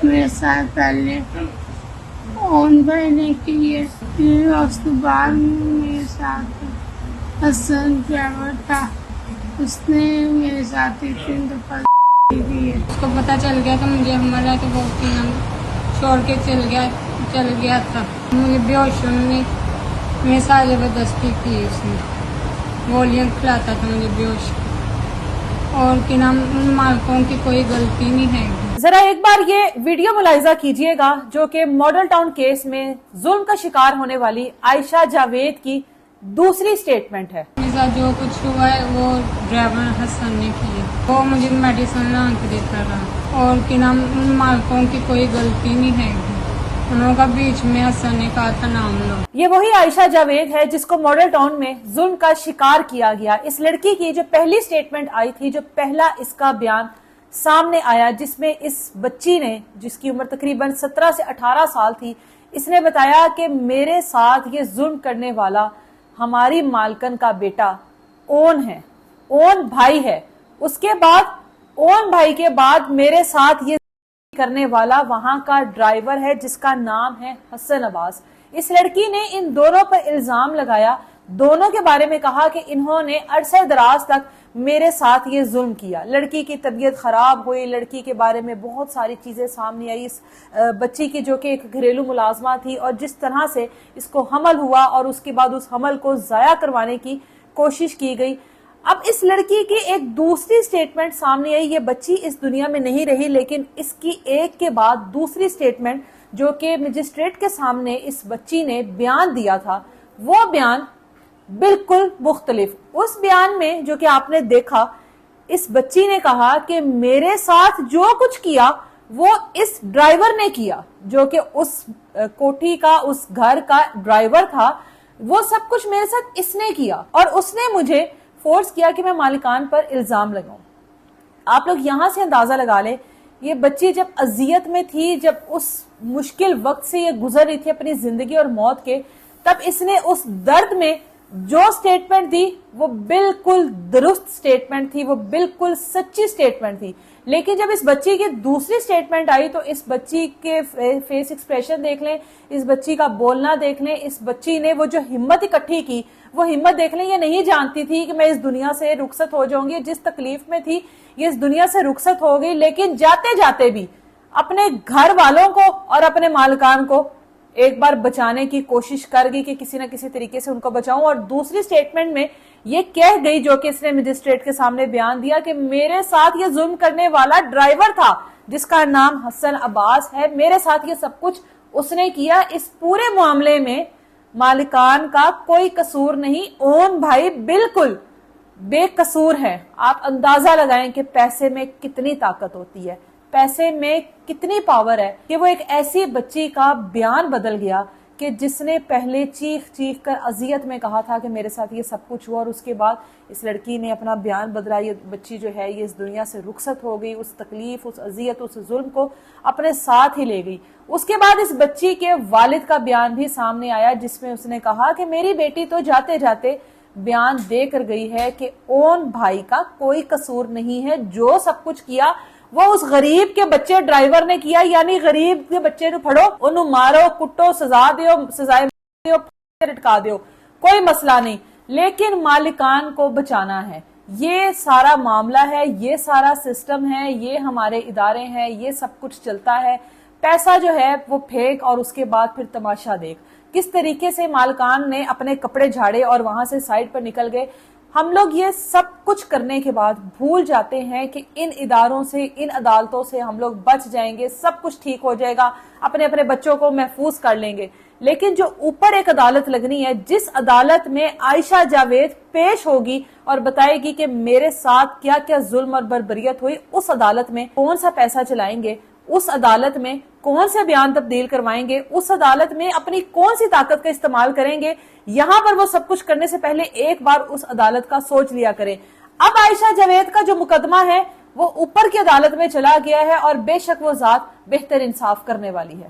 मेरे साथ पहले ओन भाई ने की है, फिर उसके बाद मेरे साथ हसन ड्राइवर था, उसने मेरे साथ 3 दफा की है। उसको पता चल गया कि मुझे हमारा तो वो छोड़ के चल गया था। मुझे बेहोश होने मेरे साथ जबरदस्ती की उसने, गोलियां खिलाता था मुझे बेहोश, और कि नाम मालकों की कोई गलती नहीं है। जरा एक बार ये वीडियो मुलाहिजा कीजिएगा जो कि मॉडल टाउन केस में जुल्म का शिकार होने वाली आयशा जावेद की दूसरी स्टेटमेंट है। मेरे साथ जो कुछ हुआ है वो ड्राइवर हसन ने किया, वो मुझे मेडिसिन ला के देता रहा, और कि नाम मालकों की कोई गलती नहीं है। उनका बीच में हसन ने कहा था नाम लो। ये वही आयशा जावेद है जिसको मॉडल टाउन में जुल्म का शिकार किया गया। इस लड़की की जो पहली स्टेटमेंट आई थी, जो पहला इसका बयान सामने आया, जिसमें इस बच्ची ने, जिसकी उम्र तकरीबन 17 से 18 साल थी, इसने बताया कि मेरे साथ ये जुल्म करने वाला हमारी मालकन का बेटा ओन है, ओन भाई है। उसके बाद ओन भाई के बाद मेरे साथ ये करने वाला वहां का ड्राइवर है जिसका नाम है हसन अब्बास। इस लड़की ने इन दोनों पर इल्जाम लगाया, दोनों के बारे में कहा कि इन्होंने अरसे दराज तक मेरे साथ ये जुल्म किया। लड़की की तबीयत खराब हुई, लड़की के बारे में बहुत सारी चीजें सामने आई। इस बच्ची की जो कि एक घरेलू मुलाजमा थी, और जिस तरह से इसको हमल हुआ और उसके बाद उस हमल को जाया करवाने की कोशिश की गई। अब इस लड़की की एक दूसरी स्टेटमेंट सामने आई। ये बच्ची इस दुनिया में नहीं रही, लेकिन इसकी एक के बाद दूसरी स्टेटमेंट जो कि मजिस्ट्रेट के सामने इस बच्ची ने बयान दिया था, वो बयान बिल्कुल मुख्तलिफ। उस बयान में जो कि आपने देखा, इस बच्ची ने कहा कि मेरे साथ जो कुछ किया वो इस ड्राइवर ने किया, जो कि उस कोठी का, उस घर का ड्राइवर था। वो सब कुछ मेरे साथ इसने किया, और उसने मुझे फोर्स किया कि मैं मालिकान पर इल्जाम लगाऊं। आप लोग यहां से अंदाजा लगा लें, ये बच्ची जब अजियत में थी, जब उस मुश्किल वक्त से ये गुजर रही थी अपनी जिंदगी और मौत के, तब इसने उस दर्द में जो स्टेटमेंट दी वो बिल्कुल दुरुस्त स्टेटमेंट थी, वो बिल्कुल सच्ची स्टेटमेंट थी। लेकिन जब इस बच्ची की दूसरी स्टेटमेंट आई तो इस बच्ची के फेस एक्सप्रेशन देख लें, इस बच्ची का बोलना देख लें, इस बच्ची ने वो जो हिम्मत इकट्ठी की, वो हिम्मत देख लें। ये नहीं जानती थी कि मैं इस दुनिया से रुखसत हो जाऊंगी। जिस तकलीफ में थी ये इस दुनिया से रुखसत हो गई, लेकिन जाते जाते भी अपने घर वालों को और अपने मालिकान को एक बार बचाने की कोशिश कर गई कि किसी न किसी तरीके से उनको बचाऊं। और दूसरी स्टेटमेंट में ये कह गई, जो कि इसने मजिस्ट्रेट के सामने बयान दिया, कि मेरे साथ ये जुल्म करने वाला ड्राइवर था जिसका नाम हसन अब्बास है, मेरे साथ ये सब कुछ उसने किया। इस पूरे मामले में मालिकान का कोई कसूर नहीं, ओन भाई बिल्कुल बेकसूर है। आप अंदाजा लगाएं कि पैसे में कितनी ताकत होती है, पैसे में कितनी पावर है, कि वो एक ऐसी बच्ची का बयान बदल गया कि जिसने पहले चीख चीख कर अजियत में कहा था कि मेरे साथ ये सब कुछ हुआ, और उसके बाद इस लड़की ने अपना बयान बदला। ये बच्ची जो है ये इस दुनिया से रुखसत हो गई, उस तकलीफ, उस अजियत, उस जुल्म को अपने साथ ही ले गई। उसके बाद इस बच्ची के वालिद का बयान भी सामने आया, जिसमें उसने कहा कि मेरी बेटी तो जाते जाते बयान दे कर गई है कि ओन भाई का कोई कसूर नहीं है, जो सब कुछ किया वो उस गरीब के बच्चे ड्राइवर ने किया। यानी गरीब के बच्चे को फड़ो, उन्हें मारो, कुटो, सजा दो, सजाए दो, लटका दो, कोई मसला नहीं, लेकिन मालिकान को बचाना है। ये सारा मामला है, ये सारा सिस्टम है, ये हमारे इदारे हैं, ये सब कुछ चलता है। पैसा जो है वो फेंक और उसके बाद फिर तमाशा देख। किस तरीके से मालिकान ने अपने कपड़े झाड़े और वहां से साइड पर निकल गए। हम लोग ये सब कुछ करने के बाद भूल जाते हैं कि इन इदारों से, इन अदालतों से हम लोग बच जाएंगे, सब कुछ ठीक हो जाएगा, अपने अपने बच्चों को महफूज कर लेंगे। लेकिन जो ऊपर एक अदालत लगनी है, जिस अदालत में आयशा जावेद पेश होगी और बताएगी कि मेरे साथ क्या क्या जुल्म और बर्बरियत हुई, उस अदालत में कौन सा पैसा चलाएंगे, उस अदालत में कौन से बयान तब्दील करवाएंगे, उस अदालत में अपनी कौन सी ताकत का इस्तेमाल करेंगे, यहाँ पर वो सब कुछ करने से पहले एक बार उस अदालत का सोच लिया करें। अब आयशा जावेद का जो मुकदमा है वो ऊपर की अदालत में चला गया है, और बेशक वो जात बेहतर इंसाफ करने वाली है।